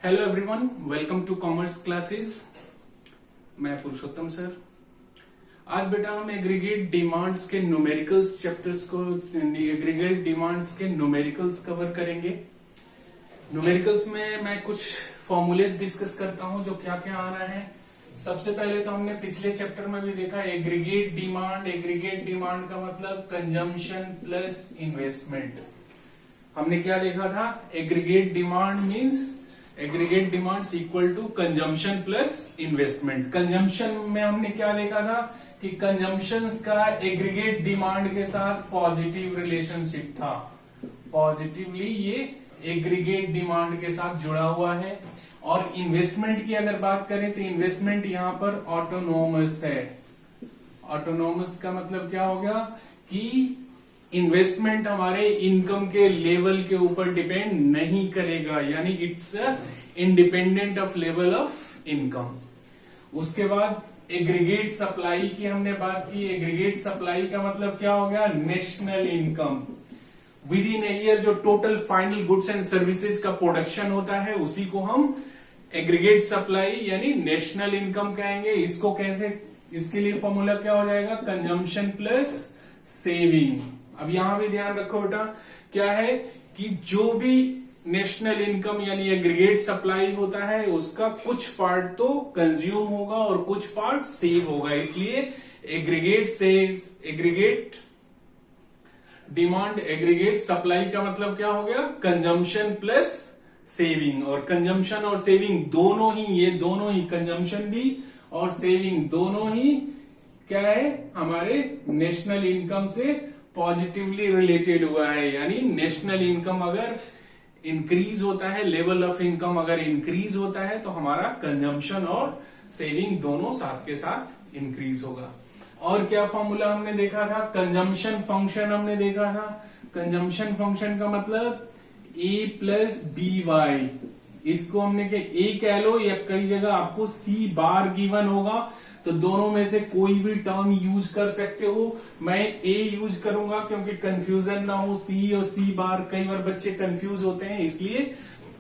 Hello everyone, welcome to commerce classes. मैं Purushottam sir. आज बेटा हम एग्रीगेट डिमांड्स के न्यूमेरिकल्स चैप्टर्स को एग्रीगेट डिमांड्स के न्यूमेरिकल्स कवर करेंगे। न्यूमेरिकल्स में मैं कुछ फॉर्मूलेस डिस्कस करता हूं जो क्या क्या आ रहा है। सबसे पहले तो हमने पिछले चैप्टर में भी देखा एग्रीगेट डिमांड। एग्रीगेट डिमांड का मतलब कंजम्पशन प्लस इन्वेस्टमेंट। हमने क्या देखा था? Aggregate demand means aggregate demands equal to consumption plus investment. Consumption में हमने क्या देखा था कि कंजम्पशंस का एग्रीगेट डिमांड के साथ पॉजिटिव रिलेशनशिप था। पॉजिटिवली ये एग्रीगेट डिमांड के साथ जुड़ा हुआ है। और इन्वेस्टमेंट की अगर बात करें तो इन्वेस्टमेंट यहां पर ऑटोनोमस है। ऑटोनोमस का मतलब क्या हो गया कि इन्वेस्टमेंट हमारे इनकम के लेवल के ऊपर डिपेंड नहीं करेगा, यानी it's independent of level of income. उसके बाद एग्रीगेट सप्लाई की हमने बात की। एग्रीगेट सप्लाई का मतलब क्या हो गया? National income. Within a year जो total final goods and services का प्रोडक्शन होता है उसी को हम एग्रीगेट सप्लाई यानी नेशनल इनकम कहेंगे। इसको कैसे, इसके लिए फॉर्मूला क्या हो जाएगा? Consumption plus saving. अब यहां भी ध्यान रखो बेटा, क्या है कि जो भी नेशनल इनकम यानी एग्रीगेट सप्लाई होता है उसका कुछ पार्ट तो कंज्यूम होगा और कुछ पार्ट सेव होगा। इसलिए एग्रीगेट डिमांड एग्रीगेट सप्लाई का मतलब क्या हो गया? Consumption plus saving. और कंजम्पशन और सेविंग दोनों ही, ये दोनों ही, कंजम्पशन भी और सेविंग दोनों ही क्या है? हमारे नेशनल इनकम से पॉजिटिवली रिलेटेड हुआ है। यानी नेशनल इनकम अगर इंक्रीज होता है, लेवल ऑफ इनकम अगर इंक्रीज होता है तो हमारा कंजम्पशन और सेविंग दोनों साथ के साथ इंक्रीज होगा। और क्या फॉर्मूला हमने देखा था? कंजम्पशन फंक्शन हमने देखा था। कंजम्पशन फंक्शन का मतलब ए प्लस बी वाई। इसको हमने ए कह लो या कई जगह आपको सी बार गिवन होगा तो दोनों में से कोई भी टर्म यूज कर सकते हो। मैं ए यूज करूंगा क्योंकि कंफ्यूजन ना हो। सी और सी बार कई बार बच्चे कंफ्यूज होते हैं, इसलिए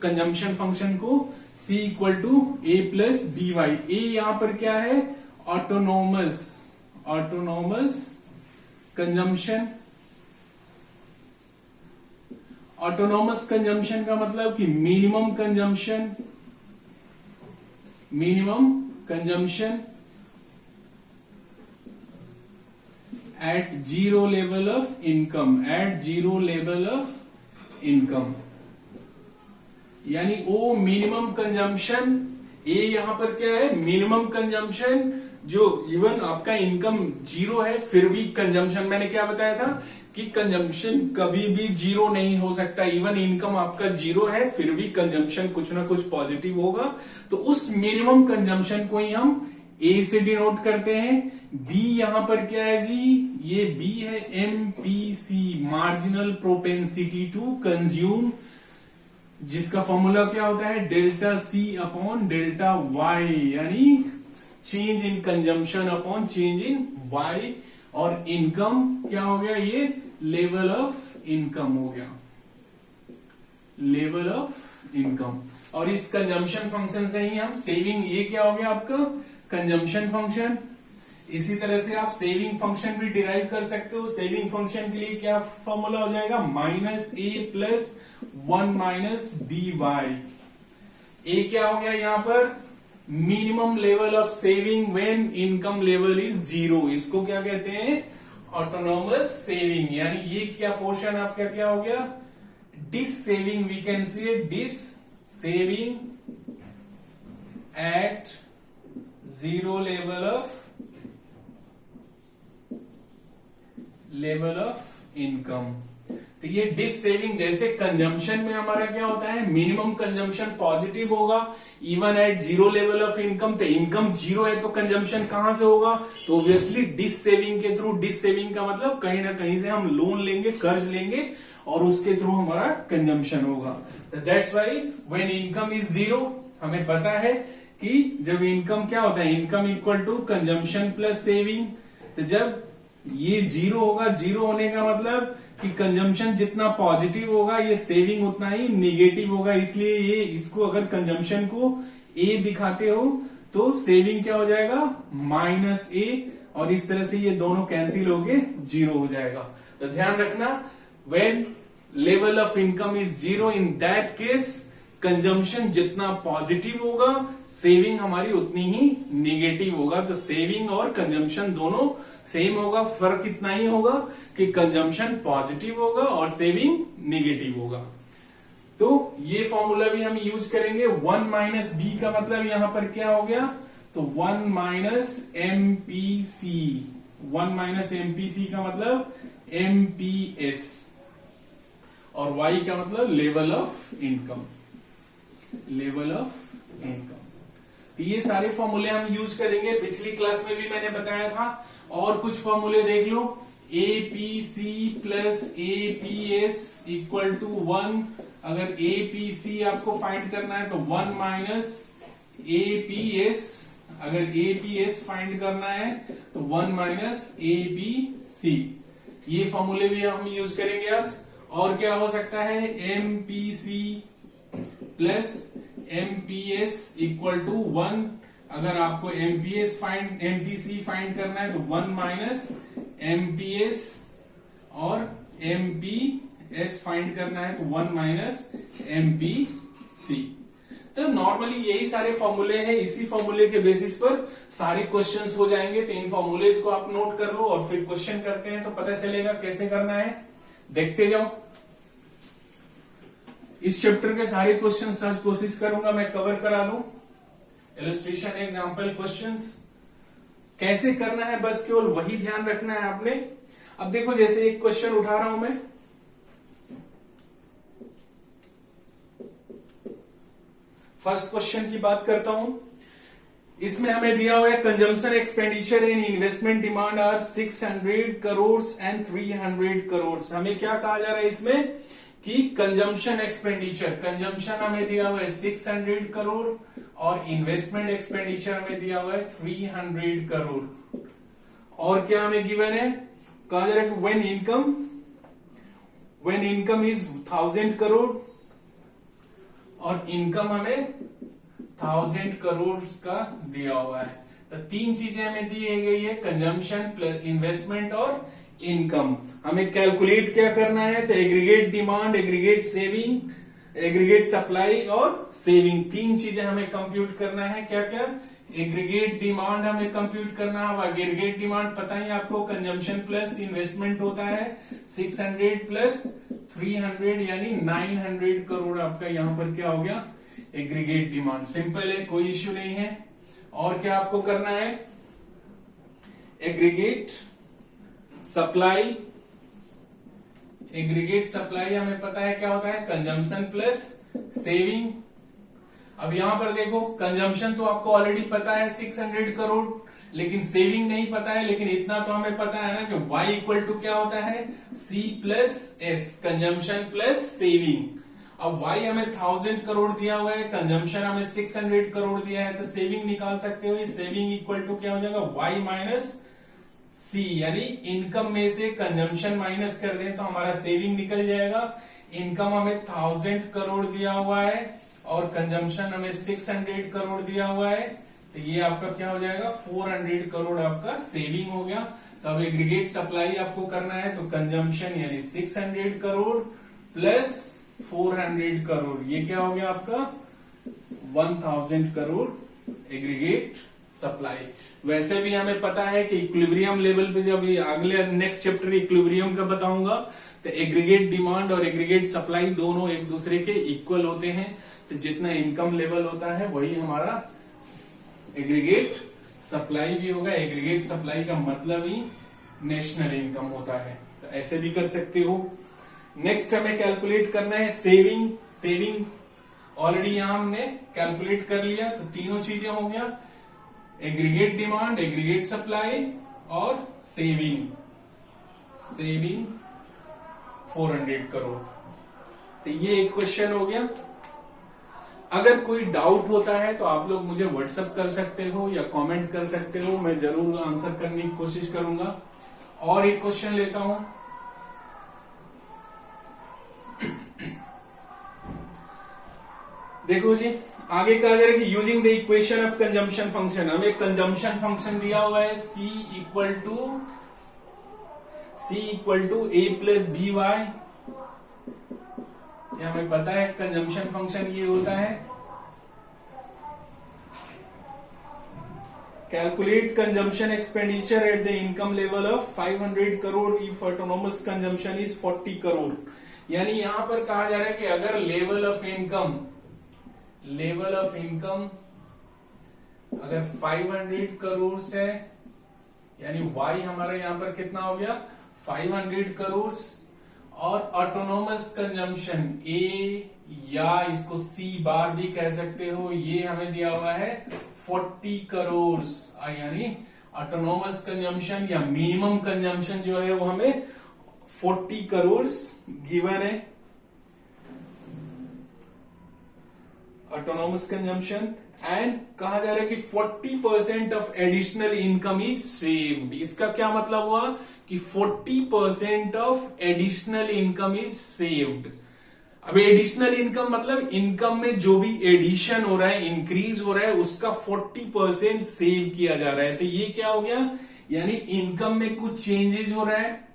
कंजम्पशन फंक्शन को C equal to A plus B Y. ए यहां पर क्या है? Autonomous. Autonomous consumption. Autonomous consumption का मतलब कि minimum consumption. Minimum consumption at zero level of income, at zero level of income। यानी ओ मिनिमम कंजम्पशन। ए यहां पर क्या है? मिनिमम कंजम्पशन जो इवन आपका इनकम जीरो है फिर भी कंजम्पशन। मैंने क्या बताया था कि कंजम्पशन कभी भी जीरो नहीं हो सकता। इवन इनकम आपका जीरो है फिर भी कंजम्पशन कुछ ना कुछ पॉजिटिव होगा। तो उस मिनिमम कंजम्पशन को ही हम ए से डिनोट करते हैं। बी यहां पर क्या है जी? ये बी है MPC, marginal propensity to consume, जिसका फॉर्मूला क्या होता है? Delta C upon delta Y, यानी change in consumption upon change in Y. और इनकम क्या हो गया? ये लेवल ऑफ इनकम हो गया, लेवल ऑफ इनकम। और इस कंजम्पशन फंक्शन से ही हम सेविंग, ये क्या हो गया आपका? Consumption function. इसी तरह से आप सेविंग फंक्शन भी डिराइव कर सकते हो। सेविंग फंक्शन के लिए क्या फॉर्मूला हो जाएगा? Minus A plus 1 minus B Y. A क्या हो गया यहां पर? Minimum level of saving when income level is zero. इसको क्या कहते हैं? Autonomous saving. यानी ये क्या पोर्शन आपका क्या हो गया? Dissaving. We can say dissaving at zero level of income. तो ये डिस सेविंग, जैसे कंजम्पशन में हमारा क्या होता है? मिनिमम कंजम्पशन पॉजिटिव होगा even at zero level of income. तो इनकम जीरो है तो कंजम्पशन कहां से होगा? तो ऑब्वियसली डिस सेविंग के थ्रू। डिस सेविंग का मतलब कहीं ना कहीं से हम लोन लेंगे, कर्ज लेंगे और उसके थ्रू हमारा कंजम्पशन होगा। That's why when income is zero, हमें पता है कि जब इनकम क्या होता है? Income equal to consumption plus saving. तो जब ये जीरो होगा, जीरो होने का मतलब कि कंजम्पशन जितना पॉजिटिव होगा ये सेविंग उतना ही निगेटिव होगा, इसलिए ये इसको अगर कंजम्पशन को ए दिखाते हो तो सेविंग क्या हो जाएगा -a, और इस तरह से ये दोनों कैंसिल होके 0 हो जाएगा। तो ध्यान रखना, when level of income is 0, in that case consumption जितना पॉजिटिव होगा सेविंग हमारी उतनी ही निगेटिव होगा। तो सेविंग और कंजम्पशन दोनों सेम होगा, फर्क इतना ही होगा कि कंजम्पशन पॉजिटिव होगा और सेविंग निगेटिव होगा। तो ये फॉर्मूला भी हम यूज करेंगे। 1 माइनस बी का मतलब यहां पर क्या हो गया, तो 1 माइनस एमपीसी, 1 माइनस एमपीसी का मतलब एमपीएस, और y का मतलब level of income, level of income. तो ये सारे फॉर्मूले हम यूज करेंगे, पिछली क्लास में भी मैंने बताया था। और कुछ फॉर्मूले देख लो, APC plus APS equal to 1। अगर एपीसी आपको फाइंड करना है तो 1 माइनस एपीएस, अगर एपीएस फाइंड करना है तो 1 माइनस एपीसी। ये फॉर्मूले भी हम यूज करेंगे आज। और क्या हो सकता है, MPC plus MPS equal to 1। अगर आपको एमपीसी फाइंड करना है तो 1 माइनस एमपीएस, और एमपीएस फाइंड करना है तो 1 माइनस एमपीसी। तो नॉर्मली यही सारे फॉर्मूले हैं, इसी फॉर्मूले के बेसिस पर सारे क्वेश्चंस हो जाएंगे। तो इन फॉर्मूलेज को आप नोट कर लो और फिर क्वेश्चन करते हैं तो पता चलेगा कैसे करना है, देखते जाओ। इस चैप्टर के सारे क्वेश्चंस आज कोशिश करूंगा मैं कवर करा लूं। इलस्ट्रेशन एग्जांपल क्वेश्चंस कैसे करना है बस केवल वही ध्यान रखना है आपने। अब देखो, जैसे एक क्वेश्चन उठा रहा हूं मैं, फर्स्ट क्वेश्चन की बात करता हूं। इसमें हमें दिया हुआ है consumption expenditure and investment demand are 600 crore and 300 crore. हमें क्या कहा जा रहा है इसमें कि कंजम्पशन एक्सपेंडिचर, कंजम्पशन हमें दिया हुआ है 600 करोड़ और इन्वेस्टमेंट एक्सपेंडिचर हमें दिया हुआ है 300 करोड़। और क्या हमें गिवन है, कहा जा रहा है व्हेन इनकम इज 1000 करोड़ और इनकम हमें 1000 करोड़ का दिया हुआ है। तो तीन चीजें हमें दी गई है, कंजम्पशन प्लस इन्वेस्टमेंट और इनकम। हमें कैलकुलेट क्या करना है, तो aggregate demand, aggregate saving, aggregate supply और सेविंग, तीन चीजें हमें कंप्यूट करना है। क्या क्या, एग्रीगेट डिमांड हमें कंप्यूट करना है। एग्रीगेट डिमांड पता ही आपको, कंजम्पशन प्लस इन्वेस्टमेंट होता है 600 प्लस 300 यानी 900 करोड़। आपका यहां पर क्या हो गया, एग्रीगेट डिमांड। सिंपल है, कोई इश्यू नहीं है। और क्या आपको करना है, एग्रीगेट सप्लाई, एग्रीगेट सप्लाई हमें पता है क्या होता है, कंजम्पशन प्लस सेविंग। अब यहां पर देखो, कंजम्पशन तो आपको ऑलरेडी पता है 600 करोड़, लेकिन सेविंग नहीं पता है। लेकिन इतना तो हमें पता है ना कि y इक्वल टू क्या होता है, C plus S, consumption plus saving. अब y हमें 1000 करोड़ दिया हुआ है, कंजम्पशन हमें 600 करोड़ दिया है, तो सेविंग निकाल सकते हो। सेविंग इक्वल टू क्या हो जाएगा, y माइनस C, यानी इनकम में से कंजम्पशन माइनस कर दें तो हमारा सेविंग निकल जाएगा। इनकम हमें 1000 करोड़ दिया हुआ है और कंजम्पशन हमें 600 करोड़ दिया हुआ है, तो ये आपका क्या हो जाएगा, 400 करोड़ आपका सेविंग हो गया। तो अब एग्रीगेट सप्लाई आपको करना है, तो कंजम्पशन यानी 600 करोड़ प्लस 400 करोड़, ये क्या हो गया आपका 1000 करोड़ एग्रीगेट सप्लाई। वैसे भी हमें पता है कि इक्विलिब्रियम लेवल पे, जब अगले नेक्स्ट चैप्टर इक्विलिब्रियम का बताऊंगा, तो एग्रीगेट डिमांड और एग्रीगेट सप्लाई दोनों एक दूसरे के इक्वल होते हैं। तो जितना इनकम लेवल होता है वही हमारा एग्रीगेट सप्लाई भी होगा। एग्रीगेट सप्लाई का मतलब ही नेशनल इनकम होता है, तो ऐसे भी कर सकते हो। नेक्स्ट हमें कैलकुलेट करना है सेविंग। सेविंग ऑलरेडी यहां हमने कैलकुलेट कर लिया, तो तीनों चीजें हो गया, एग्रीगेट डिमांड, एग्रीगेट सप्लाई और सेविंग। सेविंग 400 करोड़। तो ये एक क्वेश्चन हो गया। अगर कोई डाउट होता है तो आप लोग मुझे व्हाट्सएप कर सकते हो या कमेंट कर सकते हो, मैं जरूर आंसर करने की कोशिश करूंगा। और एक क्वेश्चन लेता हूं, देखो जी, आगे कहा जा रहा है कि using the equation of consumption function, हमें कंजम्पशन फंक्शन दिया हुआ है C equal to A plus B y. ये हमें पता है कंजम्पशन फंक्शन ये होता है। Calculate consumption expenditure at the income level of 500 crore if autonomous consumption is 40 crore. यानी यहां पर कहा जा रहा है कि अगर लेवल ऑफ इनकम अगर 500 करोड़ है, यानी वाई हमारा यहां पर कितना हो गया 500 करोड़, और ऑटोनोमस कंजम्पशन ए या इसको सी बार भी कह सकते हो, ये हमें दिया हुआ है 40 करोड़। यानी ऑटोनोमस कंजम्पशन या मिनिमम कंजम्पशन जो है वो हमें 40 करोड़ गिवन है। ऑटोनोमस कंजम्पशन एंड कहा जा रहा है कि 40% of additional income is saved. इसका क्या मतलब हुआ कि 40% of additional income is saved. अब एडिशनल इनकम मतलब इनकम में जो भी एडिशन हो रहा है, इंक्रीज हो रहा है, उसका 40% सेव किया जा रहा है। तो ये क्या हो गया, यानी इनकम में कुछ चेंजेस हो रहा है,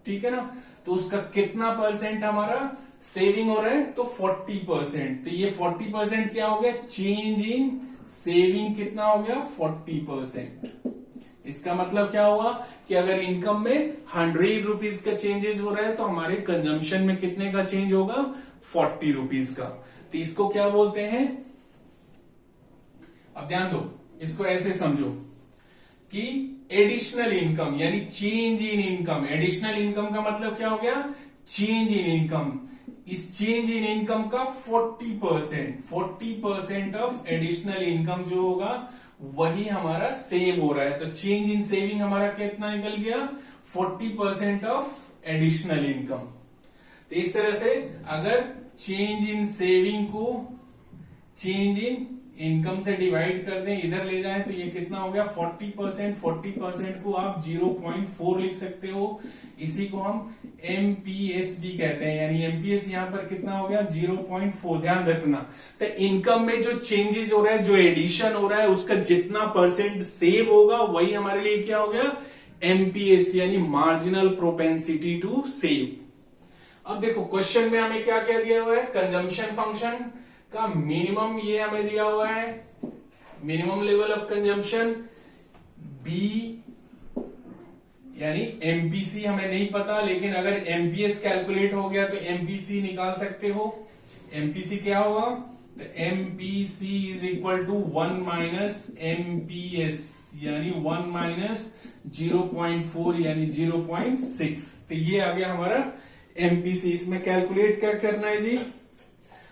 ठीक है ना, तो उसका कितना परसेंट हमारा सेविंग हो रहा है, तो 40%। तो ये 40% क्या हो गया, चेंज इन सेविंग कितना हो गया 40%। इसका मतलब क्या हुआ कि अगर इनकम में 100 रुपीज का चेंजेस हो रहा है तो हमारे कंजम्पशन में कितने का चेंज होगा 40 रुपीज का। तो इसको क्या बोलते हैं, अब ध्यान दो, इसको ऐसे समझो कि एडिशनल इनकम यानी change in income. Additional income का मतलब क्या हो गया, चेंज इन इनकम। इस चेंज इन इनकम का 40% ऑफ एडिशनल इनकम जो होगा वही हमारा सेव हो रहा है। तो चेंज इन सेविंग हमारा कितना निकल गया 40% ऑफ एडिशनल इनकम। तो इस तरह से अगर चेंज इन सेविंग को चेंज इन इनकम से डिवाइड कर दें, इधर ले जाएं, तो ये कितना हो गया 40% को आप 0.4 लिख सकते हो। इसी को हम एमपीएस भी कहते हैं, यानी एमपीएस यहां पर कितना हो गया 0.4। ध्यान रखना, तो इनकम में जो चेंजेस हो रहा है, जो एडिशन हो रहा है, उसका जितना परसेंट सेव होगा वही हमारे लिए क्या हो गया एमपीएस, यानी मार्जिनल प्रोपेंसिटी टू सेव। अब देखो क्वेश्चन में हमें क्या क्या दिया हुआ है, कंजम्पशन फंक्शन का मिनिमम ये हमें दिया हुआ है, minimum level of consumption b, यानी एमपीसी हमें नहीं पता, लेकिन अगर एमपीएस कैलकुलेट हो गया तो एमपीसी निकाल सकते हो। एमपीसी क्या होगा, तो MPC is equal to 1 minus MPS, यानी 1 माइनस 0.4 यानी 0.6। तो ये आ गया हमारा एमपीसी। इसमें कैलकुलेट क्या करना है जी,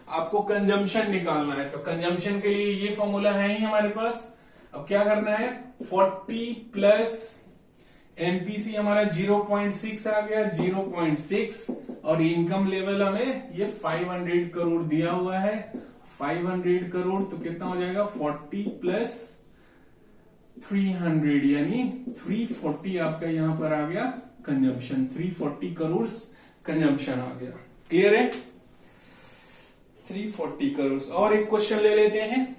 आपको कंजम्पशन निकालना है। तो कंजम्पशन के लिए ये फॉर्मूला है ही हमारे पास। अब क्या करना है, 40 प्लस एमपीसी हमारा 0.6 आ गया, 0.6, और इनकम लेवल हमें ये 500 करोड़ दिया हुआ है, 500 करोड़, तो कितना हो जाएगा 40 प्लस 300 यानी 340 आपका यहां पर आ गया कंजम्पशन, 340 करोड़ कंजम्पशन आ गया। क्लियर है, 340 करोड़। और एक क्वेश्चन ले लेते हैं,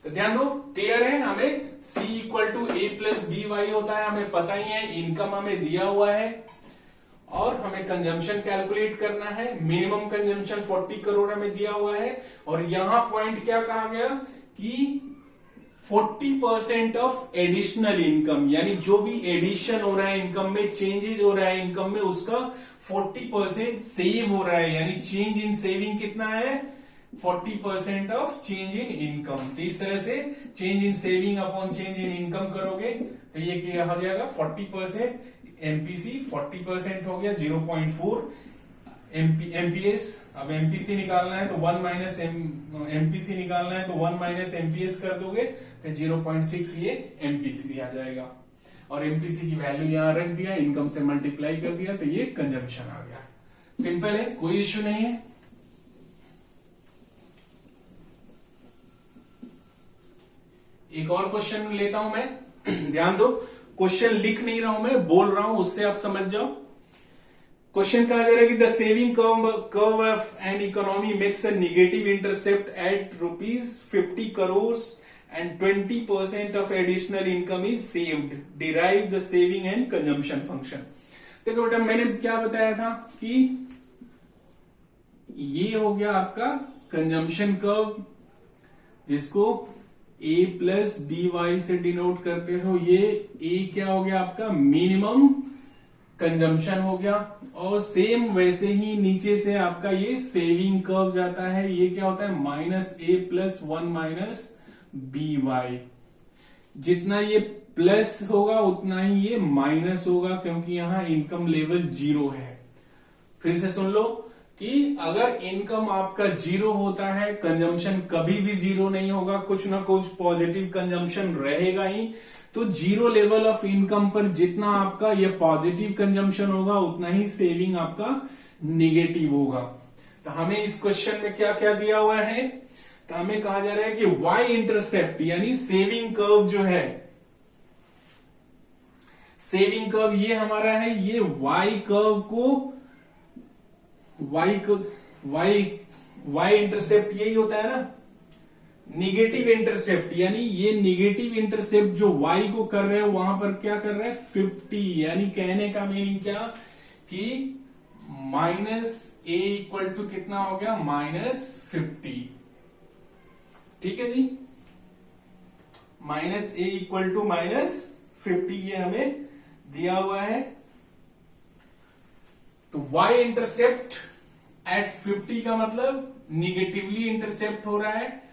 तो ध्यान दो, क्लियर है, हमें C equal to A plus B y होता है, हमें पता ही है, इनकम हमें दिया हुआ है और हमें कंजम्पशन कैलकुलेट करना है। मिनिमम कंजम्पशन 40 करोड़ हमें दिया हुआ है, और यहां पॉइंट क्या कहा गया कि 40% ऑफ एडिशनल इनकम, यानी जो भी एडिशन हो रहा है इनकम में, चेंजेस हो रहा है इनकम में, उसका 40% सेव हो रहा है, यानी चेंज इन सेविंग कितना है 40% ऑफ चेंज इन इनकम। तो इस तरह से change in saving upon change in income करोगे तो ये क्या हो जाएगा 40%, एमपीसी 40% हो गया 0.4 एमपीएस। अब एमपीसी निकालना है तो 1 माइनस एमपीसी निकालना है तो 1 माइनस एमपीएस कर दोगे तो 0.6 ये एमपीसी आ जाएगा, और एमपीसी की वैल्यू यहां रख दिया, इनकम से मल्टीप्लाई कर दिया, तो ये कंजम्पशन आ गया। सिंपल है, कोई इश्यू नहीं है। एक और क्वेश्चन लेता हूं मैं, ध्यान दो, क्वेश्चन लिख नहीं रहा हूं मैं, बोल रहा हूं, उससे आप समझ जाओ। क्वेश्चन कहा जा रहा है कि the saving curve of an economy makes a negative intercept at ₹50 crore and 20% of additional income is saved. Derive the saving and consumption function. देखो बेटा, मैंने क्या बताया था कि ये हो गया आपका कंजम्पशन कर्व, जिसको a प्लस बी वाई से डिनोट करते हो। ये a क्या हो गया आपका मिनिमम कंजम्पशन हो गया, और सेम वैसे ही नीचे से आपका ये सेविंग कर्व जाता है। ये क्या होता है -a plus 1 minus B y. जितना ये प्लस होगा उतना ही ये माइनस होगा, क्योंकि यहां इनकम लेवल 0 है। फिर से सुन लो कि अगर इनकम आपका 0 होता है, कंजम्पशन कभी भी 0 नहीं होगा, कुछ ना कुछ पॉजिटिव कंजम्पशन रहेगा ही। तो 0 लेवल ऑफ इनकम पर जितना आपका ये पॉजिटिव कंजम्पशन होगा, उतना ही सेविंग आपका निगेटिव होगा। तो हमें इस क्वेश्चन में क्या क्या दिया हुआ है, तो हमें कहा जा रहा है कि y इंटरसेप्ट यानी सेविंग कर्व जो है, सेविंग कर्व ये हमारा है, ये y कर्व को y इंटरसेप्ट यही होता है ना, निगेटिव इंटरसेप्ट, यानी ये निगेटिव इंटरसेप्ट जो y को कर रहे हो वहां पर क्या कर रहे हैं 50, यानी कहने का मीनिंग क्या कि -a इक्वल टू कितना हो गया -50। ठीक है जी, -a इक्वल टू -50 ये हमें दिया हुआ है। तो y इंटरसेप्ट एट 50 का मतलब निगेटिवली इंटरसेप्ट हो रहा है,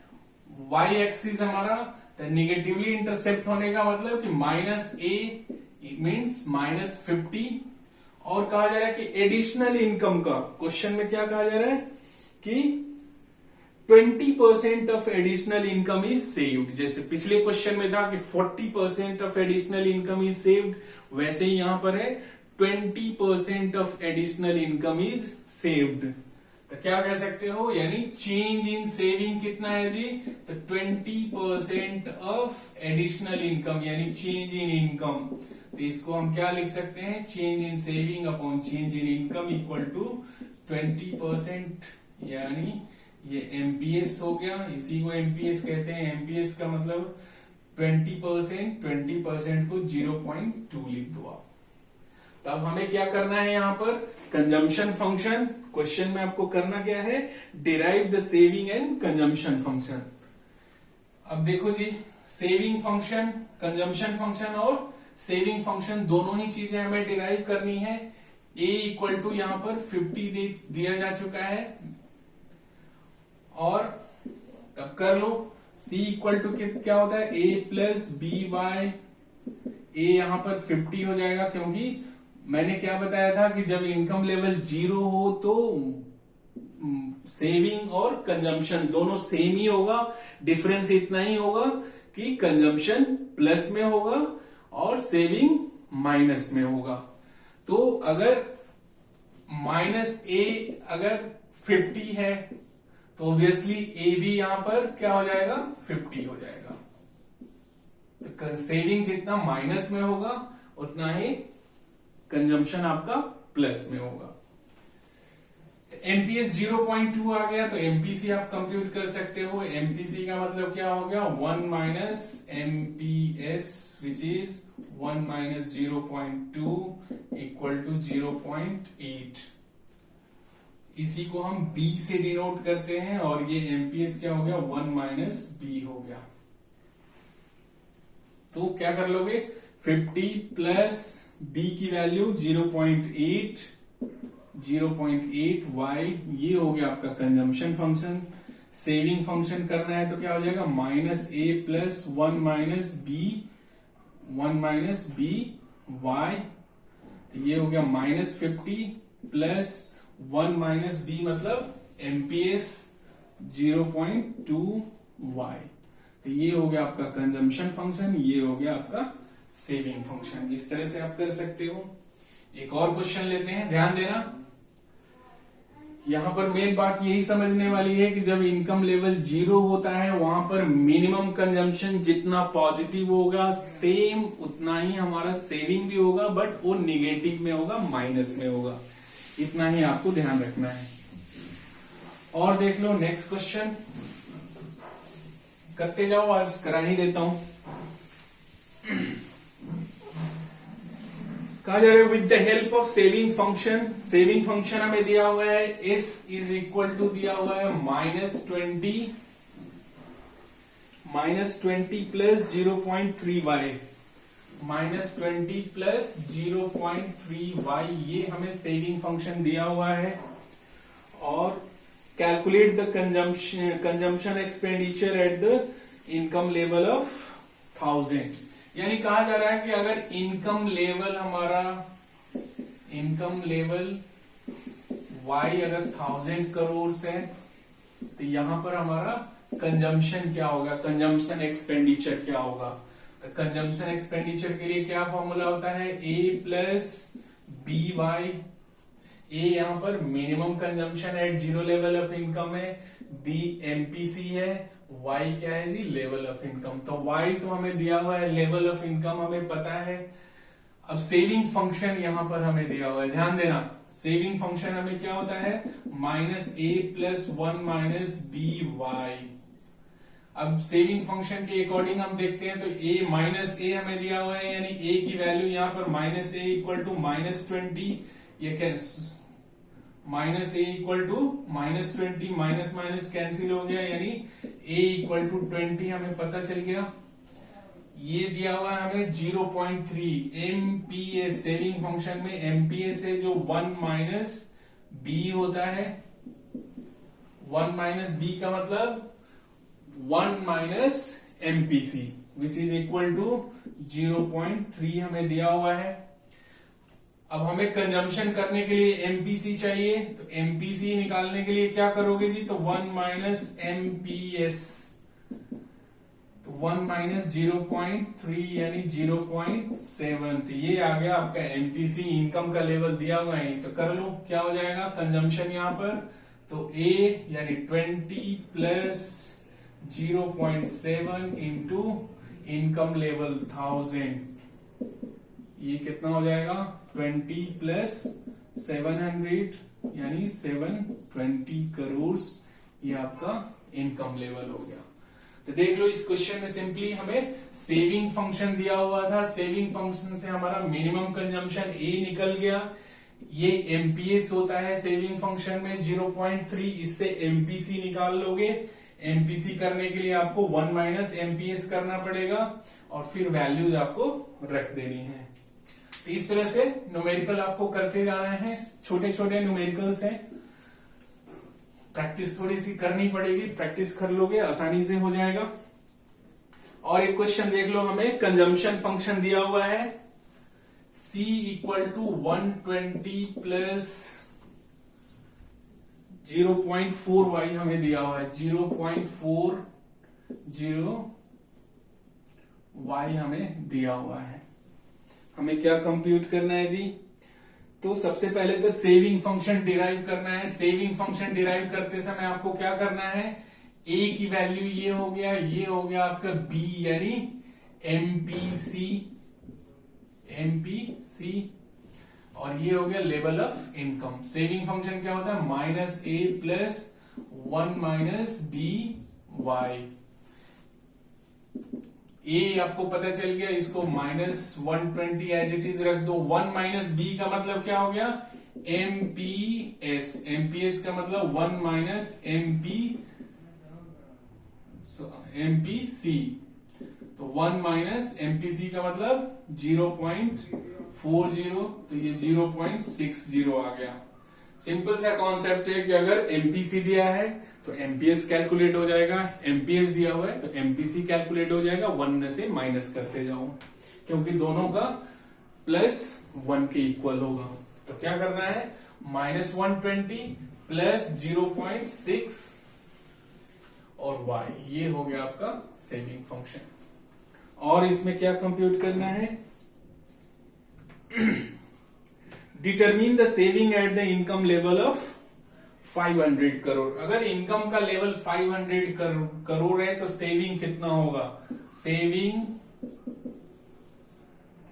y एक्सिस हमारा, तो निगेटिवली इंटरसेप्ट होने का मतलब कि -a मीन्स -50। और कहा जा रहा है कि एडिशनल इनकम का, क्वेश्चन में क्या कहा जा रहा है कि 20% of additional income is saved. जैसे पिछले क्वेश्चन में था कि 40% of additional income is saved, वैसे ही यहां पर है 20% of additional income is saved. तो क्या कह सकते हो, यानी चेंज इन सेविंग कितना है जी, तो 20% ऑफ एडिशनल इनकम यानी चेंज इन इनकम। तो इसको हम क्या लिख सकते हैं, change in saving upon change in income equal to 20%, यानी ये एमपीएस हो गया। इसी को एमपीएस कहते हैं। एमपीएस का मतलब 20% को 0.2 लिख दो आप। तब हमें क्या करना है, यहां पर कंजम्पशन फंक्शन, क्वेश्चन में आपको करना क्या है, derive the saving and consumption function. अब देखो जी, सेविंग फंक्शन, कंजम्पशन फंक्शन और सेविंग फंक्शन दोनों ही चीजें हमें डिराइव करनी है। a इक्वल टू यहां पर 50 दिया जा चुका है, और तब कर लो c इक्वल टू क्या होता है a plus B y. a यहां पर 50 हो जाएगा, क्योंकि मैंने क्या बताया था कि जब इनकम लेवल 0 हो तो सेविंग और कंजम्पशन दोनों सेम ही होगा। डिफरेंस इतना ही होगा कि कंजम्पशन प्लस में होगा और सेविंग माइनस में होगा। तो अगर -a अगर 50 है तो ऑब्वियसली a भी यहां पर क्या हो जाएगा 50 हो जाएगा। तो सेविंग जितना माइनस में होगा उतना ही कंजम्पशन आपका प्लस में होगा। एमपीएस 0.2 आ गया, तो एमपीसी आप कंप्यूट कर सकते हो। एमपीसी का मतलब क्या हो गया 1 minus MPS which is 1 minus 0.2 equal to 0.8। इसी को हम बी से डिनोट करते हैं, और ये एमपीएस क्या हो गया 1 माइनस बी हो गया। तो क्या कर लोगे 50 प्लस बी की वैल्यू 0.8 y, ये हो गया आपका कंजम्पशन फंक्शन। सेविंग फंक्शन करना है तो क्या हो जाएगा -a प्लस 1 माइनस बी वाई। तो ये हो गया -50 प्लस 1 माइनस बी मतलब एमपीएस 0.2 y। तो ये हो गया आपका कंजम्पशन फंक्शन, ये हो गया आपका सेविंग फंक्शन। इस तरह से आप कर सकते हो। एक और क्वेश्चन लेते हैं, ध्यान देना। यहां पर मेन बात यही समझने वाली है कि जब इनकम लेवल 0 होता है वहां पर मिनिमम कंजम्पशन जितना पॉजिटिव होगा सेम उतना ही हमारा सेविंग भी होगा, बट वो निगेटिव में होगा, माइनस में होगा। इतना ही आपको ध्यान रखना है। और देख लो नेक्स्ट क्वेश्चन करते जाओ, आज करा ही देता हूं। कहा जा रहा है with the help of saving function, saving function हमें दिया हुआ है s इज इक्वल टू दिया हुआ है -20 प्लस 0.3y, -20 प्लस 0.3y, ये हमें सेविंग फंक्शन दिया हुआ है। और calculate the consumption expenditure at the income level of 1000, यानी कहा जा रहा है कि अगर इनकम लेवल हमारा, इनकम लेवल y अगर 1000 करोड़ है तो यहां पर हमारा कंजम्पशन क्या होगा, कंजम्पशन एक्सपेंडिचर क्या होगा। तो कंजम्पशन एक्सपेंडिचर के लिए क्या फॉर्मूला होता है, a प्लस बी वाई। ए यहां पर minimum consumption at zero level of income है, बी एमपीसी है, वाई क्या है जी, लेवल ऑफ इनकम। तो वाई तो हमें दिया हुआ है, लेवल ऑफ इनकम हमें पता है। अब सेविंग फंक्शन यहां पर हमें दिया हुआ है, ध्यान देना सेविंग फंक्शन हमें क्या होता है, -a plus 1 minus B y. अब सेविंग फंक्शन के अकॉर्डिंग हम देखते हैं तो a माइनस ए हमें दिया हुआ है, यानी a की वैल्यू यहां पर -a इक्वल टू -20, ये क्या -a equal to -20, minus minus cancel हो गया, यानी a इक्वल टू 20 हमें पता चल गया। ये दिया हुआ है हमें 0.3 एमपीएस, सेविंग फंक्शन में एमपीएस है जो 1 माइनस बी होता है। 1 माइनस बी का मतलब 1 minus MPC which is equal to 0.3 हमें दिया हुआ है। अब हमें कंजम्पशन करने के लिए एमपीसी चाहिए, तो एमपीसी निकालने के लिए क्या करोगे जी, तो 1 माइनस एमपीएस, तो 1 माइनस 0.3 यानी 0.7, तो ये आ गया आपका एमपीसी। इनकम का लेवल दिया हुआ है तो कर लो क्या हो जाएगा कंजम्पशन यहां पर, तो ए यानी 20 प्लस 0.7 इंटू इनकम लेवल 1000, ये कितना हो जाएगा 20 प्लस 700 यानी 720 करोड़, ये आपका इनकम लेवल हो गया। तो देख लो इस क्वेश्चन में सिंपली हमें सेविंग फंक्शन दिया हुआ था, सेविंग फंक्शन से हमारा मिनिमम कंजम्पशन ए निकल गया, ये एमपीएस होता है सेविंग फंक्शन में 0.3, इससे एमपीसी निकाल लोगे। एमपीसी करने के लिए आपको 1 माइनस एमपीएस करना पड़ेगा और फिर वैल्यूज आपको रख देनी है। तो इस तरह से न्यूमेरिकल आपको करते जाना है, छोटे छोटे न्यूमेरिकल्स हैं, प्रैक्टिस थोड़ी सी करनी पड़ेगी, प्रैक्टिस कर लोगे आसानी से हो जाएगा। और एक क्वेश्चन देख लो, हमें कंजम्पशन फंक्शन दिया हुआ है c equal to 120 plus 0.4y हमें दिया हुआ है, 0.40y हमें दिया हुआ है। हमें क्या कंप्यूट करना है जी, तो सबसे पहले तो सेविंग फंक्शन डिराइव करना है। सेविंग फंक्शन डिराइव करते समय आपको क्या करना है, a की वैल्यू ये हो गया, ये हो गया आपका b यानी एमपीसी, और ये हो गया level of income. Saving function क्या होता है, -a plus 1 minus B Y. A आपको पता चल गया, इसको -120 एज इट इज रख दो। 1 माइनस बी का मतलब क्या हो गया, एमपीएस, एमपीएस का मतलब 1 माइनस एमपीसी, तो 1 माइनस एमपीसी का मतलब 0.40, तो ये 0.60 आ गया। सिंपल सा कॉन्सेप्ट है कि अगर एमपीसी दिया है तो एमपीएस कैलकुलेट हो जाएगा, एमपीएस दिया हुआ है तो एमपीसी कैलकुलेट हो जाएगा, 1 से माइनस करते जाओ क्योंकि दोनों का +1 के इक्वल होगा। तो क्या करना है, -120 प्लस 0.6 और y, ये हो गया आपका सेविंग फंक्शन। और इसमें क्या कंप्यूट करना है, determine the saving eight the income level of 500 crore. अगर इनकम का लेवल 500 करोड़ है तो सेविंग कितना होगा, saving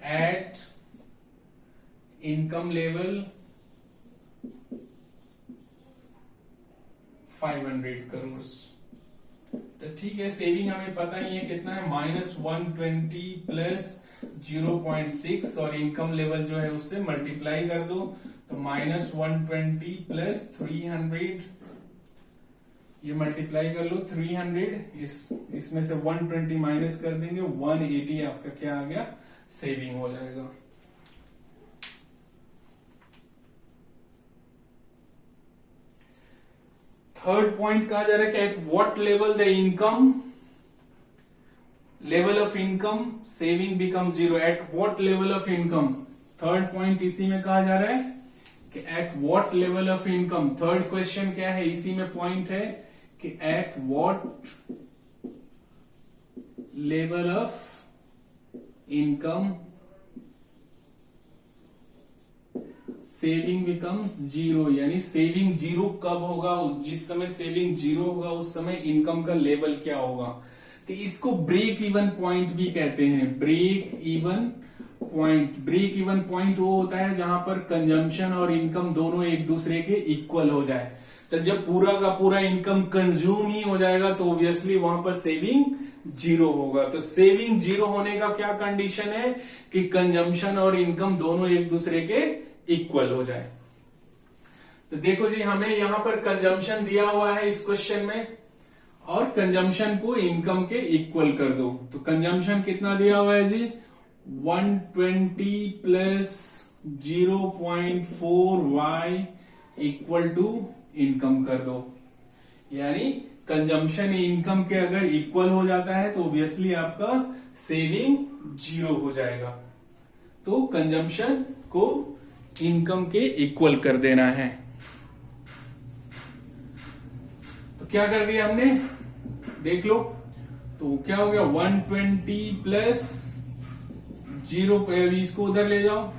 at income level 500 crore. तो ठीक है, सेविंग हमें पता ही है कितना है, -120 प्लस 0.6 और इनकम लेवल जो है उससे मल्टीप्लाई कर दो, तो -120 प्लस 300, ये मल्टीप्लाई कर लो 300, इसमें से 120 माइनस कर देंगे, 180 आपका क्या आ गया, सेविंग हो जाएगा। थर्ड पॉइंट कहा जा रहा है कि at what level the income, level of income saving become zero, at what level of income. Third point इसी में कहा जा रहा है कि at what level of income. Third question क्या है, इसी में पॉइंट है कि at what level of income saving becomes zero, यानी सेविंग जीरो कब होगा, जिस समय सेविंग जीरो होगा उस समय इनकम का लेवल क्या होगा। तो इसको ब्रेक इवन पॉइंट भी कहते हैं, break even point. Break even point वो होता है जहां पर कंजम्पशन और इनकम दोनों एक दूसरे के इक्वल हो जाए। तो जब पूरा का पूरा इनकम कंज्यूम ही हो जाएगा तो ऑब्वियसली वहां पर सेविंग जीरो होगा। तो सेविंग जीरो होने का क्या कंडीशन है कि कंजम्पशन और इनकम दोनों एक दूसरे के इक्वल हो जाए। तो देखो जी, हमें यहां पर कंजम्पशन दिया हुआ है इस क्वेश्चन में, और कंजम्पशन को इनकम के इक्वल कर दो। तो कंजम्पशन कितना दिया हुआ है जी, 120 plus 0.4y equal to income कर दो। यानी कंजम्पशन इनकम के अगर इक्वल हो जाता है तो ऑब्वियसली आपका सेविंग जीरो हो जाएगा। तो कंजम्पशन को इनकम के इक्वल कर देना है। तो क्या कर दिया हमने, देख लो। तो क्या हो गया, 120 प्लस 0, इसको उधर ले जाओ,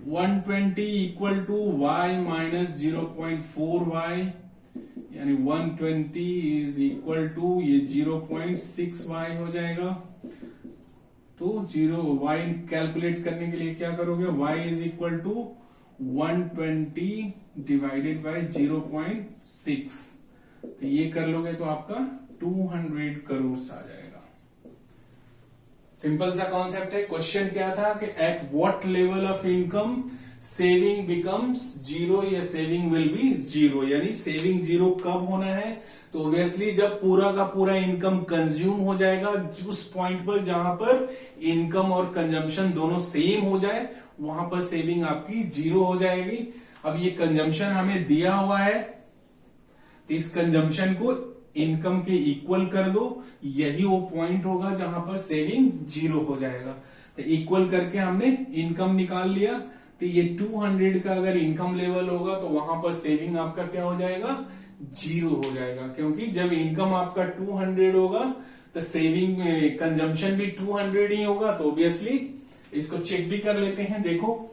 120 equal to y minus 0.4y, यानी 120 इज इक्वल टू ये 0.6y हो जाएगा। तो 0y कैलकुलेट करने के लिए क्या करोगे, y is equal to 120 divided by 0.6, तो ये कर लोगे तो आपका 200 करोड़ आ जाएगा। सिंपल सा कॉन्सेप्ट है। क्वेश्चन क्या था कि at what level of income saving becomes zero, या सेविंग विल बी जीरो, यानी सेविंग जीरो कब होना है, तो ऑब्वियसली जब पूरा का पूरा इनकम कंज्यूम हो जाएगा, उस पॉइंट पर जहां पर इनकम और कंजम्पशन दोनों सेम हो जाए वहां पर सेविंग आपकी जीरो हो जाएगी। अब ये कंजम्पशन हमें दिया हुआ है, तो इस कंजम्पशन को इनकम के इक्वल कर दो, यही वो पॉइंट होगा जहां पर सेविंग जीरो हो जाएगा। तो इक्वल करके हमने इनकम निकाल लिया, तो ये 200 का अगर इनकम लेवल होगा तो वहां पर सेविंग आपका क्या हो जाएगा, जीरो हो जाएगा। क्योंकि जब इनकम आपका 200 होगा तो सेविंग में कंजम्पशन भी 200 ही होगा। तो ऑब्वियसली इसको चेक भी कर लेते हैं, देखो।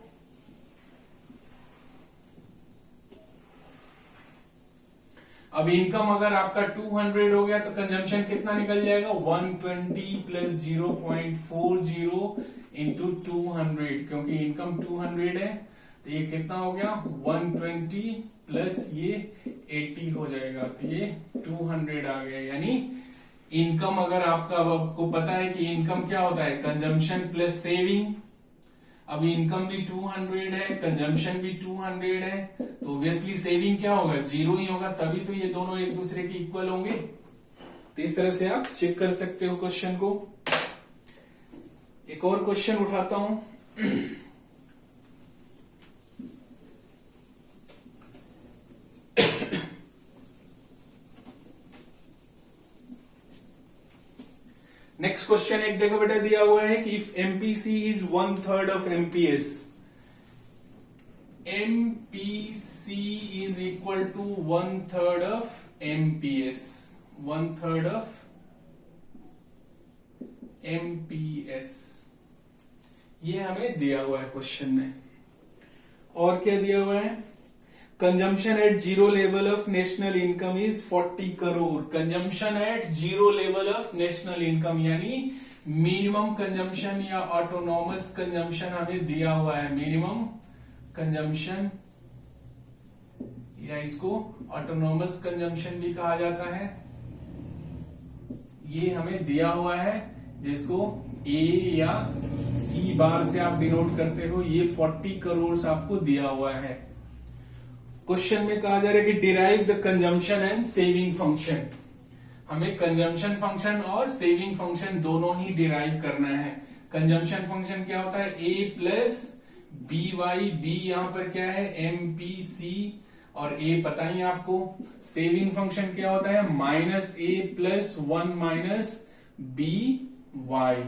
अब इनकम अगर आपका 200 हो गया तो कंजम्पशन कितना निकल जाएगा, 120 प्लस 0.40 इंटू 200, क्योंकि इनकम 200 है तो ये कितना हो गया, 120 प्लस ये 80 हो जाएगा, तो ये 200 आ गया। यानी इनकम अगर आपको पता है कि इनकम क्या होता है, कंजम्पशन प्लस सेविंग। अब इनकम भी 200 है, कंजम्पशन भी 200 है, तो ऑब्वियसली सेविंग क्या होगा, जीरो ही होगा, तभी तो ये दोनों एक दूसरे के इक्वल होंगे। तो इस तरह से आप चेक कर सकते हो क्वेश्चन को। एक और क्वेश्चन उठाता हूं। नेक्स्ट क्वेश्चन एक देखो बेटा, दिया हुआ है कि if MPC is 1/3 of MPS, MPC is equal to 1/3 of MPS, 1/3 of MPS, ये हमें दिया हुआ है क्वेश्चन में। और क्या दिया हुआ है, consumption at zero level of national income is 40 crore. Consumption at zero level of national income, यानी मिनिमम कंजम्पशन या ऑटोनॉमस कंजम्पशन हमें दिया हुआ है। मिनिमम कंजम्पशन या इसको ऑटोनोमस कंजम्पशन भी कहा जाता है। ये हमें दिया हुआ है, जिसको ए या सी बार से आप डिनोट करते हो। ये 40 करोड़ आपको दिया हुआ है। क्वेश्चन में कहा जा रहा है कि derive the consumption and saving function. हमें कंजम्पशन फंक्शन और सेविंग फंक्शन दोनों ही डिराइव करना है। कंजम्पशन फंक्शन क्या होता है, ए प्लस बी वाई, बी यहां पर क्या है एम पी सी और ए पता ही आपको। सेविंग फंक्शन क्या होता है, minus A plus 1 minus B Y.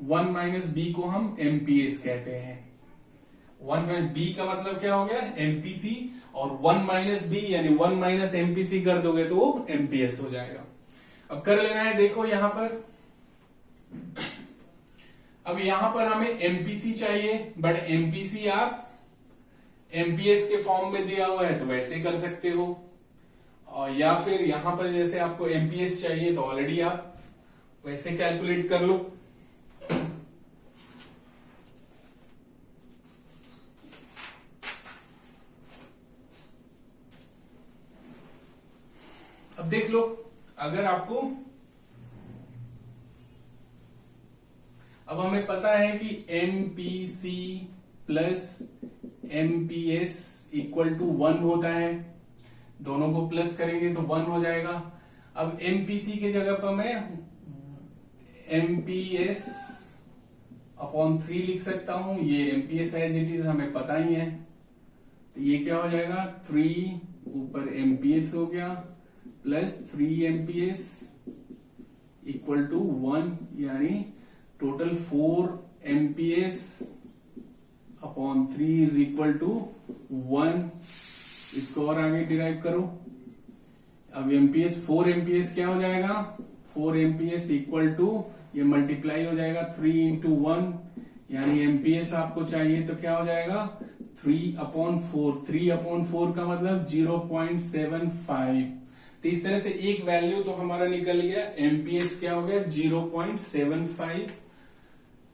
1 minus B को हम एमपीएस कहते हैं। 1 माइनस बी का मतलब क्या हो गया, एमपीसी, और 1 माइनस बी यानी 1 माइनस एमपीसी कर दोगे तो वो एमपीएस हो जाएगा। अब कर लेना है, देखो यहां पर, अब यहां पर हमें एमपीसी चाहिए, बट एमपीसी आप एमपीएस के फॉर्म में दिया हुआ है तो वैसे कर सकते हो, और या फिर यहां पर जैसे आपको एमपीएस चाहिए तो ऑलरेडी आप वैसे कैलकुलेट कर लो। अब देख लो, अगर आपको, अब हमें पता है कि MPC plus MPS equal to 1 होता है, दोनों को प्लस करेंगे तो 1 हो जाएगा। अब एमपीसी की जगह पर मैं एमपीएस अपॉन 3 लिख सकता हूं। ये एमपीएस एज इट इज हमें पता ही है, तो ये क्या हो जाएगा, 3 ऊपर एमपीएस हो गया प्लस 3 एमपीएस इक्वल टू 1, यानी total 4 MPS upon 3 is equal to 1। इसको और आगे डिराइव करो। अब एमपीएस 4 एमपीएस क्या हो जाएगा, 4 एमपीएस इक्वल टू, ये मल्टीप्लाई हो जाएगा 3 इंटू 1, यानी एमपीएस आपको चाहिए तो क्या हो जाएगा 3 अपॉन 4। 3 अपॉन 4 का मतलब 0.75। तो इस तरह से एक वैल्यू तो हमारा निकल गया, एमपीएस क्या हो गया 0.75।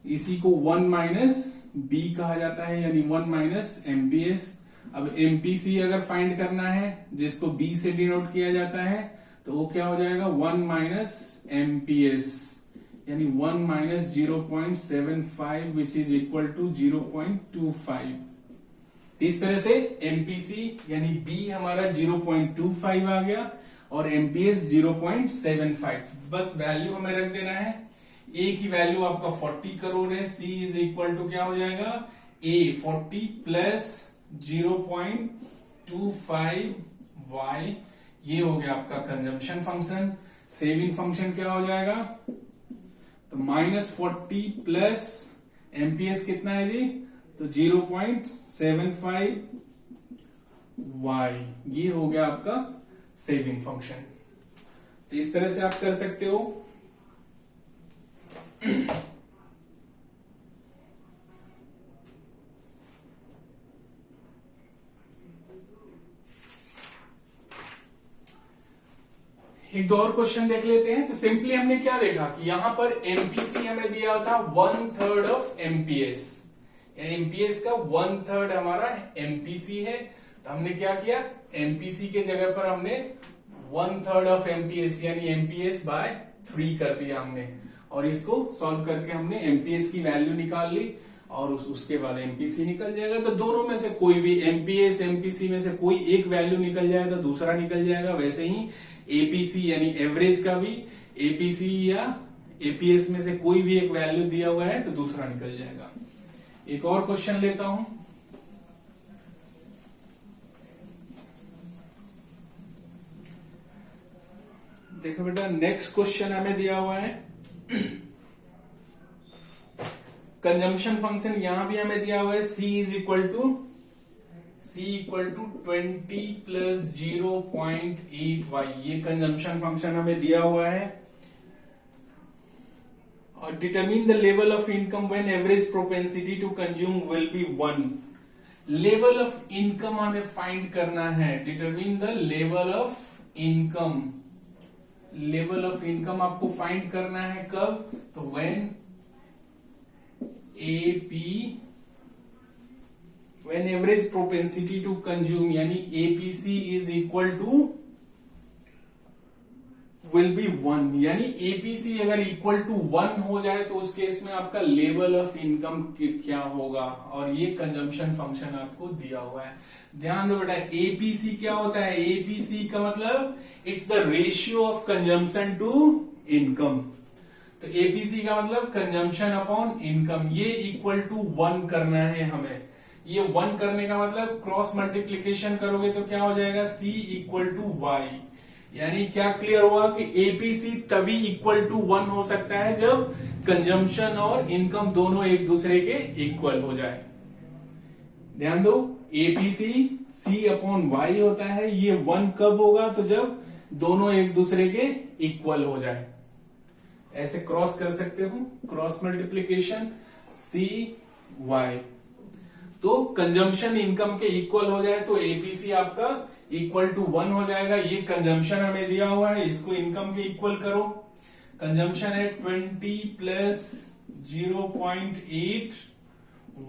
इसी को 1 माइनस बी कहा जाता है, यानी 1 माइनस एमपीएस। अब एमपीसी अगर फाइंड करना है, जिसको बी से डिनोट किया जाता है, तो वो क्या हो जाएगा 1 माइनस एमपीएस, यानी 1 minus 0.75 which is equal to 0.25। इस तरह से एमपीसी यानी बी हमारा 0.25 आ गया और एमपीएस 0.75। बस वैल्यू हमें रख देना है। ए की वैल्यू आपका 40 करोड़ है, सी इज इक्वल टू क्या हो जाएगा, ए 40 प्लस 0.25 वाई, ये हो गया आपका कंजम्पशन फंक्शन। सेविंग फंक्शन क्या हो जाएगा, तो -40 प्लस एमपीएस कितना है जी, तो 0.75 वाई, ये हो गया आपका सेविंग फंक्शन। तो इस तरह से आप कर सकते हो। एक दो और क्वेश्चन देख लेते हैं। तो सिंपली हमने क्या देखा कि यहां पर एमपीसी हमें दिया था 1/3 ऑफ एमपीएस, एमपीएस का 1/3 हमारा एमपीसी है। तो हमने क्या किया, एमपीसी के जगह पर हमने 1/3 ऑफ एमपीएस यानी एमपीएस बाय 3 कर दिया हमने, और इसको सॉल्व करके हमने एमपीएस की वैल्यू निकाल ली और उसके बाद एमपीसी निकल जाएगा। तो दोनों में से कोई भी, एमपीएस एमपीसी में से कोई एक वैल्यू निकल जाएगा तो दूसरा निकल जाएगा। वैसे ही एपीसी यानी एवरेज का भी एपीसी या एपीएस में से कोई भी एक वैल्यू दिया हुआ है तो दूसरा निकल जाएगा। एक और क्वेश्चन लेता हूं। देखो बेटा, नेक्स्ट क्वेश्चन हमें दिया हुआ है कंजम्पशन फंक्शन, यहां भी हमें दिया हुआ है C is equal to 20 plus 0.8y, ये कंजम्पशन फंक्शन हमें दिया हुआ है। और determine the level of income when average propensity to consume will be 1। Level of income हमें फाइंड करना है। Determine the level of income, level of income आपको फाइंड करना है कब, तो when AP when average propensity to consume यानी APC is equal to will be 1, यानी एपीसी अगर इक्वल टू 1 हो जाए तो उस केस में आपका लेवल ऑफ इनकम क्या होगा, और ये कंजम्पशन फंक्शन आपको दिया हुआ है। ध्यान दो बेटा, एपीसी क्या होता है? एपीसी का मतलब it's the ratio of consumption to income. तो एपीसी का मतलब कंजम्पशन अपॉन इनकम, ये इक्वल टू 1 करना है हमें। ये 1 करने का मतलब क्रॉस मल्टीप्लीकेशन करोगे तो क्या हो जाएगा? C equal to y. यानी क्या क्लियर हुआ कि एपीसी तभी इक्वल टू 1 हो सकता है जब कंजम्पशन और इनकम दोनों एक दूसरे के इक्वल हो जाए। ध्यान दो, एपीसी C अपॉन वाई होता है, ये 1 कब होगा? तो जब दोनों एक दूसरे के इक्वल हो जाए। ऐसे क्रॉस कर सकते हो, क्रॉस मल्टीप्लीकेशन C वाई। तो कंजम्पशन इनकम के इक्वल हो जाए तो एपीसी आपका इक्वल टू 1 हो जाएगा। ये कंजम्पशन हमें दिया हुआ है, इसको इनकम के इक्वल करो। कंजम्पशन है 20 प्लस 0.8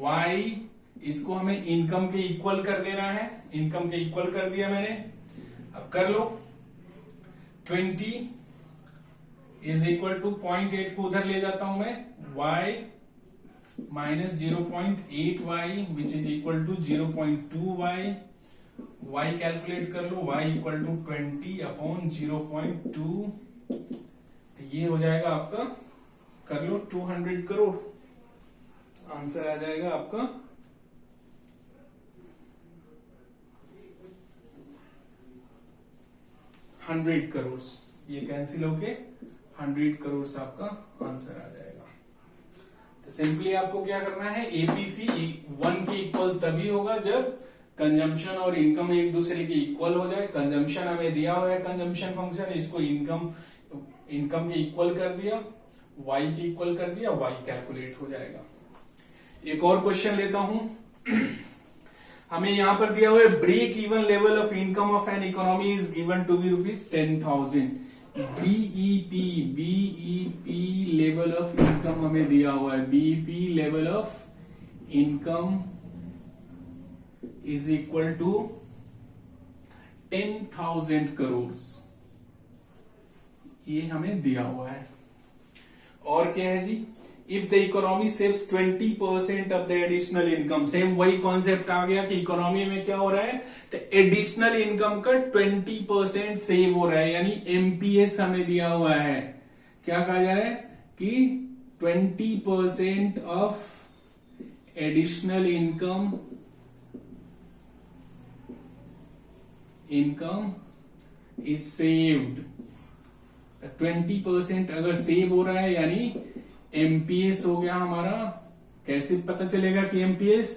वाई, इसको हमें इनकम के इक्वल कर देना है। इनकम के इक्वल कर दिया मैंने, अब कर लो। 20 इज इक्वल टू 0.8 को उधर ले जाता हूं मैं, y minus 0.8 y which is equal to 0.2 y. y calculate कर लो, y इक्वल टू 20 अपॉन 0.2, तो ये हो जाएगा आपका, कर लो 200 करोड़। आंसर आ जाएगा आपका 100 करोड़। ये कैंसिल होके 100 करोड़ आपका आंसर आ जाएगा। तो सिंपली आपको क्या करना है, एपीसी 1 के इक्वल तभी होगा जब कंजम्पशन और इनकम एक दूसरे के इक्वल हो जाए। कंजम्पशन हमें दिया हुआ है, कंजम्पशन फंक्शन, इसको इनकम के इक्वल कर दिया, y के इक्वल कर दिया, y कैलकुलेट हो जाएगा। एक और क्वेश्चन लेता हूं। हमें यहां पर दिया हुआ है break even level of income of an economy is given to be ₹10,000। BEP level of income हमें दिया हुआ है, BEP level of income is equal to 10,000 crore, ये हमें दिया हुआ है। और क्या है जी, if the economy saves 20% of the additional income, same वही कॉन्सेप्ट आ गया कि इकोनॉमी में क्या हो रहा है, तो एडिशनल इनकम का 20% सेव हो रहा है, यानी एमपीएस हमें दिया हुआ है। क्या कहा जा रहा है कि 20% of additional income is saved. 20% अगर सेव हो रहा है यानी एमपीएस हो गया हमारा। कैसे पता चलेगा कि एमपीएस,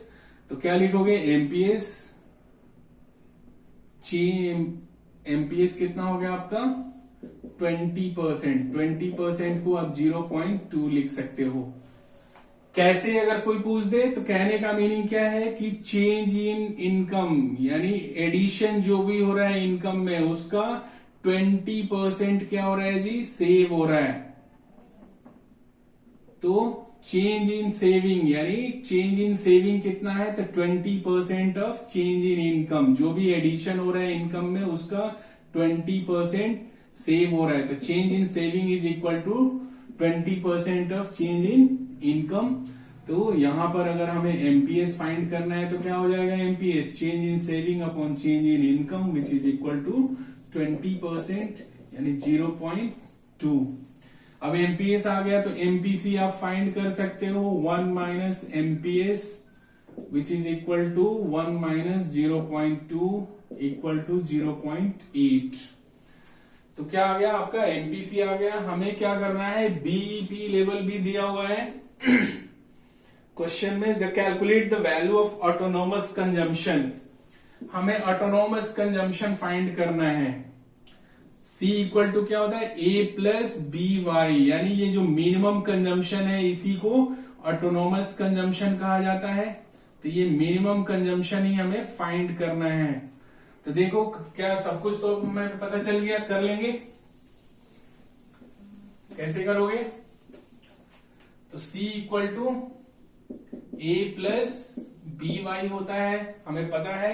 तो क्या लिखोगे, एमपीएस एमपीएस कितना हो गया आपका 20%। 20% को आप 0.2 लिख सकते हो। कैसे अगर कोई पूछ दे तो कहने का मीनिंग क्या है कि चेंज इन इनकम, यानी एडिशन जो भी हो रहा है इनकम में उसका 20% क्या हो रहा है जी, सेव हो रहा है। तो चेंज इन सेविंग, यानी चेंज इन सेविंग कितना है, तो 20% ऑफ चेंज इन इनकम, जो भी एडिशन हो रहा है इनकम में उसका 20% सेव हो रहा है। तो change in saving is equal to 20% of change in income. तो यहां पर अगर हमें एमपीएस फाइंड करना है तो क्या हो जाएगा, MPS change in saving upon change in income which is equal to 20% यानी 0.2। अब एमपीएस आ गया तो एमपीसी आप फाइंड कर सकते हो, 1 minus MPS which is equal to 1 minus 0.2 equal to 0.8। तो क्या आ गया आपका, एमपीसी आ गया। हमें क्या करना है, बीईपी लेवल भी दिया हुआ है क्वेश्चन में, the calculate the value of autonomous consumption. हमें ऑटोनोमस कंजम्पशन फाइंड करना है। C इक्वल टू क्या होता है, A प्लस बी वाई, यानी ये जो मिनिमम कंजम्पशन है इसी को ऑटोनोमस कंजम्पशन कहा जाता है। तो ये मिनिमम कंजम्पशन ही हमें फाइंड करना है। तो देखो क्या सब कुछ तो हमें पता चल गया, कर लेंगे। कैसे करोगे, तो C equal to A plus B y होता है, हमें पता है।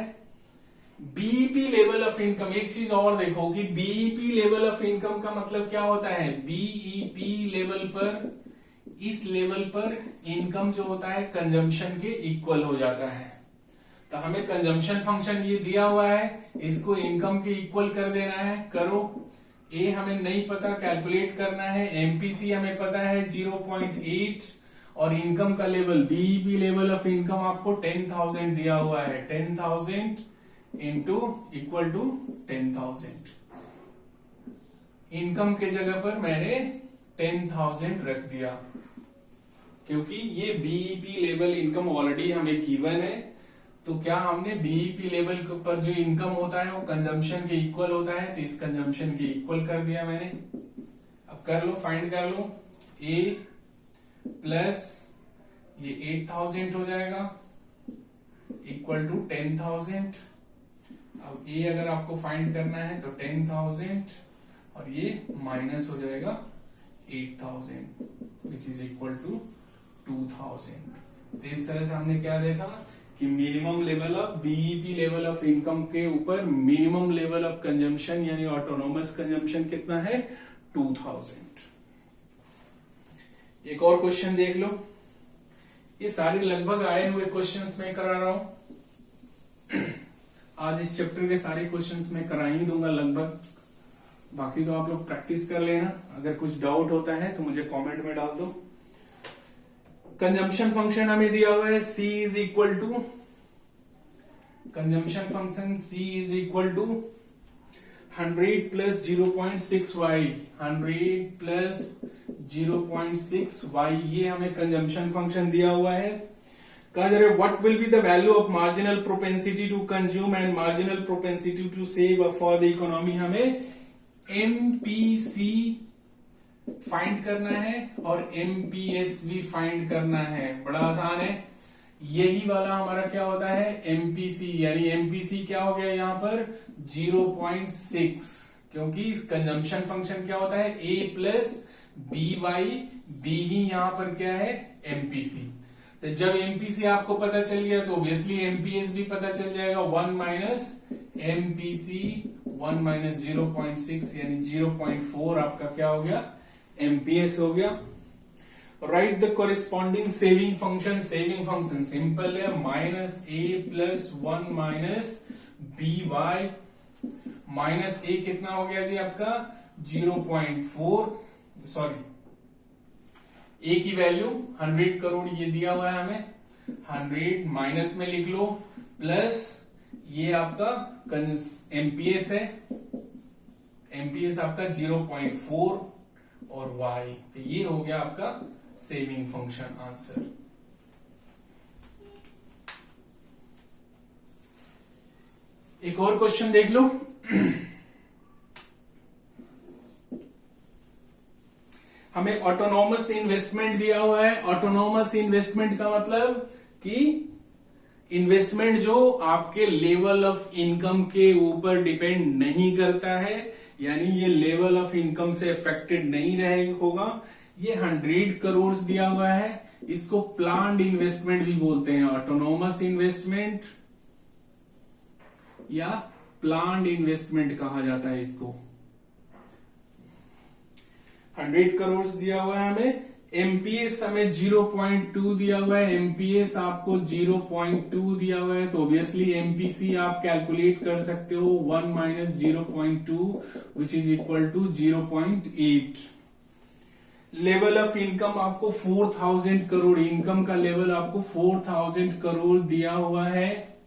बीईपी लेवल ऑफ इनकम, एक चीज और देखो कि बीईपी लेवल ऑफ इनकम का मतलब क्या होता है, बीईपी लेवल पर, इस लेवल पर इनकम जो होता है कंजम्पशन के इक्वल हो जाता है। तो हमें कंजम्पशन फंक्शन ये दिया हुआ है, इसको इनकम के इक्वल कर देना है, करो। ए हमें नहीं पता, कैलकुलेट करना है। एमपीसी हमें पता है 0.8 और इनकम का level, BEP level of income आपको 10,000 दिया हुआ है, 10,000 इंटू इक्वल टू 10,000। इनकम के जगह पर मैंने 10,000 रख दिया, क्योंकि ये बीईपी लेवल इनकम ऑलरेडी हमें गिवन है। तो क्या हमने बीईपी लेवल पर जो इनकम होता है वो कंजम्पशन के इक्वल होता है, तो इस कंजम्पशन के इक्वल कर दिया मैंने। अब कर लो, फाइंड कर लो। ए प्लस ये 8,000 हो जाएगा इक्वल टू 10,000। अब ए अगर आपको फाइंड करना है तो 10,000 और ये माइनस हो जाएगा 8,000 विच इज इक्वल टू 2,000। तो इस तरह से हमने क्या देखा कि minimum level of BEP level of income के ऊपर मिनिमम लेवल ऑफ कंजम्पशन यानी ऑटोनोमस कंजम्पशन कितना है, 2,000। एक और क्वेश्चन देख लो। ये सारे लगभग आए हुए क्वेश्चंस में करा रहा हूं। आज इस चैप्टर के सारे क्वेश्चंस मैं करा ही दूंगा लगभग, बाकी तो आप लोग प्रैक्टिस कर लेना। अगर कुछ डाउट होता है तो मुझे कमेंट में डाल दो। कंजम्पशन फंक्शन हमें दिया हुआ है, C is equal to, consumption function C is equal to 100 plus 0.6y, 100 plus 0.6y, ये हमें कंजम्पशन फंक्शन दिया हुआ है। कहा जा रहा है what will be the value of marginal propensity to consume and marginal propensity to save for the economy. हमें एमपीसी फाइंड करना है और एमपीएस भी फाइंड करना है, बड़ा आसान है। यही वाला हमारा क्या होता है, एमपीसी, यानी एमपीसी क्या हो गया यहाँ पर 0.6, क्योंकि कंजम्पशन फंक्शन क्या होता है ए प्लस बी वाई, बी ही यहाँ पर क्या है एमपीसी। तो जब एमपीसी आपको पता चल गया तो ऑब्वियसली एमपीएस भी पता चल जाएगा। 1 माइनस एमपीसी 1 माइनस 0.6 यानी 0.4 आपका क्या हो गया, एमपीएस हो गया। Write the corresponding saving function. Saving function simple है, minus A plus 1 minus B Y, minus A कितना हो गया जी आपका 0.4, सॉरी ए की वैल्यू 100 करोड़ ये दिया हुआ है हमें, 100 माइनस में लिख लो, प्लस ये आपका एमपीएस है, एमपीएस आपका 0.4 और y, तो ये हो गया आपका सेविंग फंक्शन आंसर। एक और क्वेश्चन देख लो। हमें ऑटोनोमस इन्वेस्टमेंट दिया हुआ है। ऑटोनोमस इन्वेस्टमेंट का मतलब कि इन्वेस्टमेंट जो आपके लेवल ऑफ इनकम के ऊपर डिपेंड नहीं करता है, यानी ये लेवल ऑफ इनकम से अफेक्टेड नहीं रहे होगा। ये 100 करोड़ दिया हुआ है, इसको प्लान्ड इन्वेस्टमेंट भी बोलते हैं। ऑटोनोमस इन्वेस्टमेंट या प्लान्ड इन्वेस्टमेंट कहा जाता है इसको। 100 करोड़ दिया हुआ है हमें। एमपीएस हमें 0.2 दिया हुआ है, एमपीएस आपको 0.2 दिया हुआ है, तो ऑब्वियसली एमपीसी आप कैलकुलेट कर सकते हो 1 minus 0.2 which is equal to 0.8। Level of income आपको 4,000 करोड़, इनकम का लेवल आपको 4,000 करोड़ दिया हुआ है।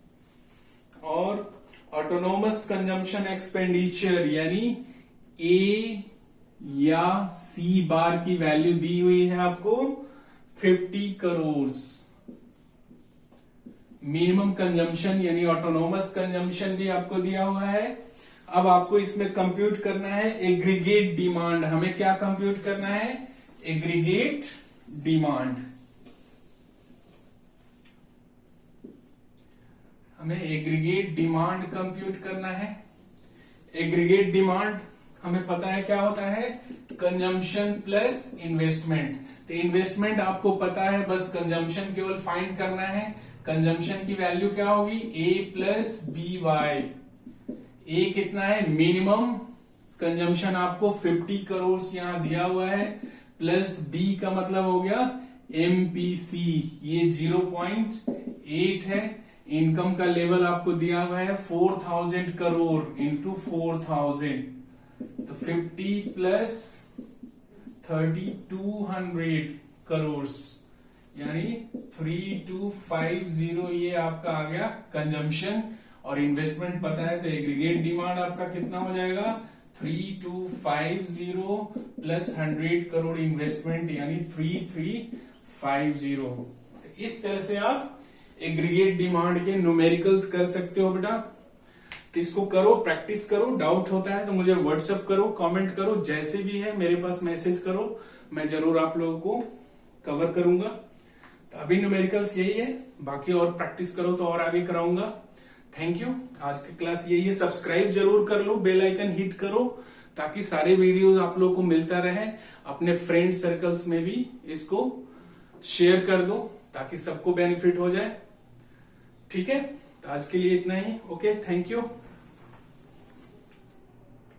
और ऑटोनोमस कंजम्पशन एक्सपेंडिचर यानी ए या सी बार की वैल्यू दी हुई है आपको 50 करोड़। मिनिमम कंजम्पशन यानी ऑटोनोमस कंजम्पशन भी आपको दिया हुआ है। अब आपको इसमें कंप्यूट करना है एग्रीगेट डिमांड। हमें क्या कंप्यूट करना है, एग्रीगेट डिमांड। हमें एग्रीगेट डिमांड कंप्यूट करना है। एग्रीगेट डिमांड हमें पता है क्या होता है, कंजम्पशन प्लस इन्वेस्टमेंट। तो इन्वेस्टमेंट आपको पता है, बस कंजम्पशन केवल फाइंड करना है। कंजम्पशन की वैल्यू क्या होगी, ए प्लस बी वाई। ए कितना है, मिनिमम कंजम्पशन आपको 50 करोड़ यहां दिया हुआ है, प्लस बी का मतलब हो गया एमपीसी, ये 0.8 है। इनकम का लेवल आपको दिया हुआ है 4000 करोड़ इंटू 4000, तो 50 प्लस 3200 करोड़, यानी 3250, ये आपका आ गया कंजम्पशन। और इन्वेस्टमेंट पता है, तो एग्रीगेट डिमांड आपका कितना हो जाएगा, 3250 प्लस 100 करोड़ इन्वेस्टमेंट, यानी 3350। तो इस तरह से आप एग्रीगेट डिमांड के न्यूमेरिकल्स कर सकते हो बेटा। तो इसको करो, प्रैक्टिस करो। डाउट होता है तो मुझे व्हाट्सएप करो, कमेंट करो, जैसे भी है मेरे पास मैसेज करो, मैं जरूर आप लोगों को कवर करूंगा। तो अभी न्यूमेरिकल्स यही है, बाकी और प्रैक्टिस करो तो और आगे कराऊंगा। Thank you. आज की क्लास यही है। सब्सक्राइब जरूर कर लो, बेल आइकन हिट करो, ताकि सारे वीडियोस आप लोगों को मिलता रहे। अपने फ्रेंड सर्कल्स में भी इसको शेयर कर दो, ताकि सबको बेनिफिट हो जाए। ठीक है, तो आज के लिए इतना ही। Okay, thank you.